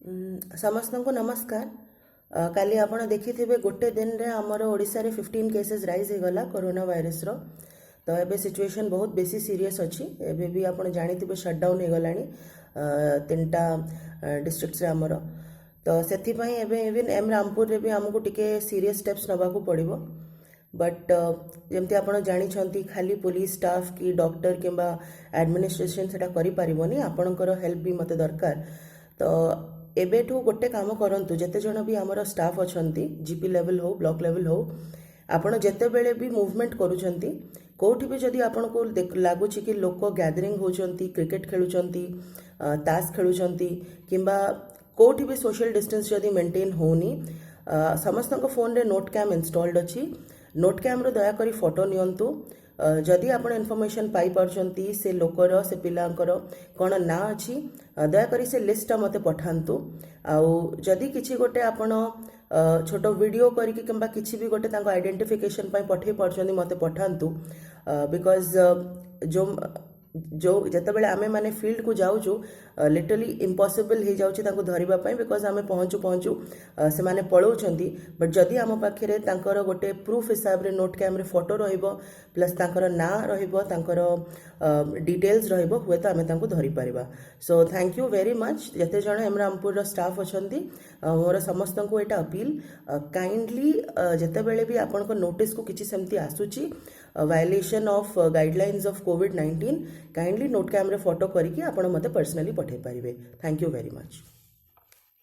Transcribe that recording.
समस्त को नमस्कार। काली आपण देखिथिबे गोटे दिन रे हमर ओडिसा रे 15 केसेस राइज हे गला कोरोना वायरस रो। तो एबे सिचुएशन बहुत बेसी सीरियस अछि। एबे भी आपण जानिथिबे शटडाउन हे गलानी तीनटा डिस्ट्रिक्ट्स रे हमर। तो सेथि पई एबे इवन एम रामपुर रे भी हमको टिके सीरियस स्टेप्स नबा को पड़िबो। बट जमती आपण जानी छंती खाली पुलिस स्टाफ की डॉक्टर किंबा एडमिनिस्ट्रेशन सेटा करि परिबोनी, आपणकर हेल्प भी मते दरकार। तो एबेठू गोटे काम करंतु, जेते जण भी हमर स्टाफ अछंती, जीपी लेवल हो ब्लॉक लेवल हो, आपण जेते बेले भी मूवमेंट करूछंती, कोठी भी जदी आपण को लागुछि कि लोक गैदरिंग होछंती, क्रिकेट खेलुछंती, ताश खेलुछंती किंबा कोठी भी सोशल डिस्टेंस जदी मेंटेन होनी, समस्त फोन रे नोट कैम इंस्टॉल्ड अछि। नोट कैम रो दया करी फोटो नियंतु। जदि आपण इन्फॉर्मेशन पाई परछंती से लोकर से पिलांकर कोन ना अछि, दया करी से लिस्ट मते पठांतु। आउ जदि किछि गोटे आपण छोटो वीडियो करी कि किंबा किछि भी गोटे तांको आइडेंटिफिकेशन पाई पठे परछंती मते पठांतु। बिकॉज जो जते बेले आमे माने फील्ड को जाउछु, लिटरली इम्पॉसिबल हे जाउछि तांको धरिबा पई। बिकॉज आमे पहुंचु से माने पळौछंती। बट जदि आम पाखरे तांकर गोटे प्रूफ हिसाब रे नोट कैम रे फोटो रहिबो, प्लस तांकर ना रहिबो, तांकर डिटेल्स रहिबो, हुए तो आमे तांको धरि परिबा। So thank you very much. जते जण एम रामपुर रो स्टाफ अछंती, मोर समस्त को एटा अपील, काइंडली जते बेले भी आपन को नोटिस को किछि सेमती आसुची वायलेशन ऑफ गाइडलाइंस ऑफ कोविड-19, kindly note camera photo करिकि आपण मते पर्सनली पठे पारिबे। Thank you very much.